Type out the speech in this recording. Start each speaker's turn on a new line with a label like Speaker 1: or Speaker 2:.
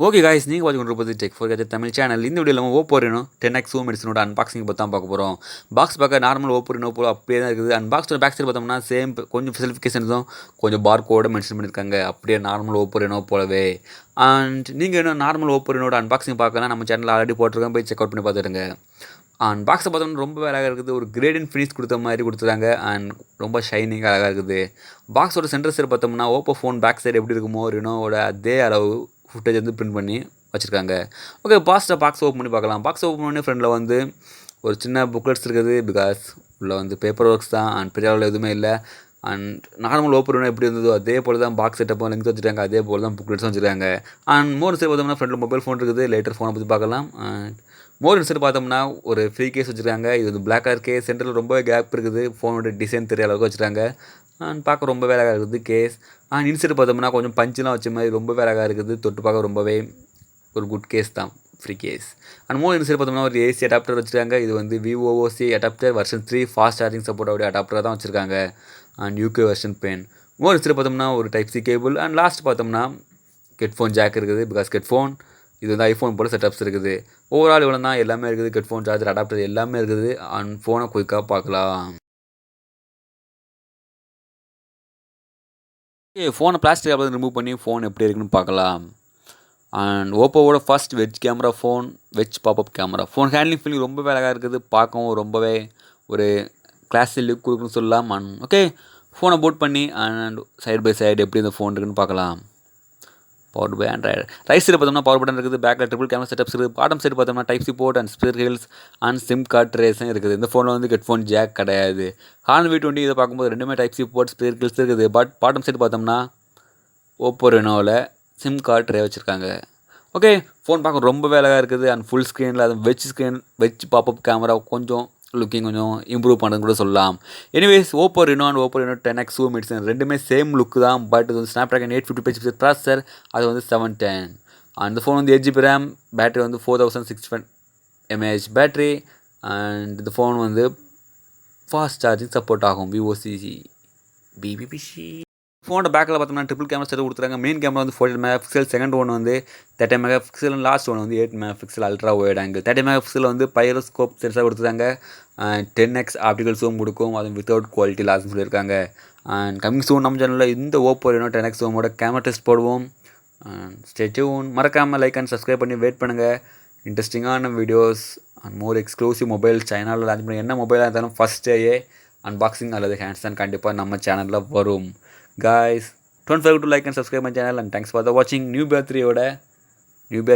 Speaker 1: Okay guys, நீங்கள் பார்த்து கொண்டு போது tech for gadget Tamil channel. இந்த வீடியோவில் நம்ம OPPO Reno 10X Zoom மெடிசனோட அன்பாக்சிங் பற்றி தான் பார்க்க போகிறோம். பாக்ஸ் பார்க்க நார்மல் OPPO Reno போல அப்படியே தான் இருக்குது. அன்பாக்ஸோட பேக் சைடு பார்த்தோம்னா சேம் கொஞ்சம் ஸ்பெசிஃபிகேஷன்ஸும் கொஞ்சம் பார்கோட மென்ஷன் பண்ணியிருக்காங்க. அப்படியே நார்மல் OPPO Reno போலவே. அண்ட் நீங்கள் இன்னும் நார்மல் OPPO Renoட அன்பாக்சிங் பார்க்கலாம், நம்ம சேனலில் ஆல்ரெடி போட்டிருக்கோம், போய் செக் அவுட் பண்ணி பார்த்துருங்க. அண்ட் பாக்ஸை பார்த்தோம்னா ரொம்ப அழகாக இருக்குது. ஒரு கிரேடியன் ஃபினிஷ் கொடுத்த மாதிரி கொடுத்துருக்காங்க. அண்ட் ரொம்ப ஷைனிங்காக அழகாக இருக்குது. பாக்ஸோட சென்டர் சைடு பார்த்தோம்னா OPPO ஃபோன் பேக் சைடு எப்படி இருக்குமோ ரெனோவோட அதே அளவு ஃபுட்டேஜ் வந்து பிரிண்ட் பண்ணி வச்சுருக்காங்க. ஓகே, பாக்ஸ் ஓப்பன் பண்ணி பார்க்கலாம். பாக்ஸ் ஓப்பன் பண்ணி ஃப்ரெண்டில் வந்து ஒரு சின்ன புக்லெட்ஸ் இருக்குது. பிகாஸ் உள்ளே வந்து பேப்பர் ஒர்க்ஸ் தான் அண்ட் பெரிய அளவில் எதுவுமே இல்லை. அண்ட் நார்மல் ஓப்பன் பண்ணால் எப்படி இருந்ததோ அதே போல் தான் பாக்ஸ் செட்டப்பும் லெங்க் வச்சுருக்காங்க, அதே போல் தான் புக்லெட்ஸும் வச்சுருக்காங்க. அண்ட் மோர் சைடு பார்த்தோம்னா ஃப்ரெண்டில் மொபைல் ஃபோன் இருக்குது. லேட்டர் ஃபோனை பற்றி பார்க்கலாம். அண்ட் மோர் இன்சைடு பார்த்தோம்னா ஒரு ஃப்ரீ கேஸ் வச்சுருக்காங்க. இது வந்து பிளாக் கலர் கேஸ், சென்டரில் ரொம்ப கேப் இருக்குது. ஃபோனோட டிசைன் தெரிய அளவுக்கு வச்சுருக்காங்க. அண்ட் பார்க்க ரொம்ப அழகாக இருக்குது கேஸ். அண்ட் இன்சைடு பார்த்தோம்னா கொஞ்சம் பஞ்செலாம் வச்ச மாதிரி ரொம்ப அழகாக இருக்குது. தொட்டு பார்க்க ரொம்பவே ஒரு குட் கேஸ் தான், free case. And more inside பார்த்தோம்னா ஒரு ஏசி அடாப்டர் வச்சுருக்காங்க. இது வந்து VOOC adapter version 3 fast charging சப்போர்ட்டோடைய அடாப்டராக தான் வச்சுருக்காங்க. And UK version pin. More inside பார்த்தோம்னா ஒரு type C cable. And last பார்த்தோம்னா ஹெட்ஃபோன் ஜாக் இருக்குது. பிகாஸ் ஹெட்ஃபோன் இது வந்து ஐஃபோன் போல் செட்டப்ஸ் இருக்குது. ஓவரால் இவ்வளோ தான், எல்லாமே இருக்குது. ஹெட்ஃபோன் சார்ஜர் அடாப்டர் எல்லாமே இருக்குது. அண்ட் ஃபோனை குயிக்காக பார்க்கலாம். ஃபோனை பிளாஸ்டிக் கவர்லேருந்து ரிமூவ் பண்ணி ஃபோன் எப்படி இருக்குன்னு பார்க்கலாம். அண்ட் ஓப்போவோட first wedge camera phone, wedge popup camera phone. Handling feeling ரொம்பவே அழகாக இருக்குது. பார்க்கவும் ரொம்பவே ஒரு கிளாஸி லுக் கொடுக்குன்னு சொல்லலாம். அண்ட் ஓகே, ஃபோனை போட் பண்ணி அண்ட் சைடு பை சைடு எப்படி இந்த ஃபோன் இருக்குன்னு பார்க்கலாம். Power by android. Right side பார்த்தோம்னா பவர் பட்டன் இருக்குது. பேக்கில் ட்ரிபிள் கேமரா செட்டப்ஸ் இருக்குது. பாட்டம் சைடு பார்த்தோம்னா type C port and speakers and sim card ட்ரேஸும் இருக்குது. இந்த ஃபோனில் வந்து ஹெட்ஃபோன் ஜாக் கிடையாது. ஹார்ன் V20 இதை பார்க்கும்போது ரெண்டுமே டைப் C போர்ட் ஸ்பீக்கர்ஸ் இருக்குது. பட் பாட்டம் சைடு பார்த்தோம்னா OPPO Renoவில் சிம் கார்ட் ட்ரே வச்சுருக்காங்க. ஓகே, ஃபோன் பார்க்க ரொம்பவே அழகாக இருக்குது. அண்ட் ஃபுல் ஸ்க்ரீனில் அது வெஜ் பாப்அப் கேமரா கொஞ்சம் லுக்கிங் கொஞ்சம் இம்ப்ரூவ் பண்ணுறதுன்னு கூட சொல்லலாம். Anyways OPPO Reno and OPPO Reno 10X Zoom medicine ரெண்டுமே சேம் லுக்கு தான். பட் இது வந்து ஸ்னாப்ட்ராகன் 855 ப்ராசஸர், அது வந்து 710. அந்த ஃபோன் வந்து 8GB ரேம், பேட்டரி வந்து 4600 mAh பேட்டரி. அண்ட் இந்த ஃபோன் வந்து ஃபாஸ்ட் சார்ஜிங் சப்போர்ட் ஆகும். VOC BBPC. ஃபோனோட பேக்கில் பார்த்தோம்னா ட்ரிபிள் கேமரா செட் கொடுத்துருக்காங்க. மெயின் கேமரா வந்து 48 MP, செகண்ட் ஒன் வந்து 30 MP, லாஸ்ட் ஒன் வந்து 8 MP ultra wide angle. 30 MP வந்து பைரோஸ்கோப் சென்சார் கொடுத்துருக்காங்க. 10X ஆப்டிக்கல் ஜூம் கொடுக்கும், அது வித்தவுட் குவாலிட்டி லாஸ்ன்னு சொல்லியிருக்காங்க. அண்ட் கமிங் சூன் நம்ம சேனலில் இந்த OPPO Reno 10X Zoomோட கேமரா டெஸ்ட் போடுவோம். Stay tuned. மறக்காமல் லைக் அண்ட் சப்ஸ்கிரைப் பண்ணி வெயிட் பண்ணுங்கள். இன்ட்ரெஸ்டிங்கான videos and more exclusive mobile சைனாவில் லான்ச் பண்ணி என்ன மொபைலாக இருந்தாலும் ஃபஸ்ட் டேயே அன்பாக்சிங் அல்லது ஹேண்ட்ஸ் தான் கண்டிப்பாக நம்ம சேனலில் வரும். Guys, don't forget to like and subscribe my channel, and thanks for the watching. New Bear 3 oda New Bear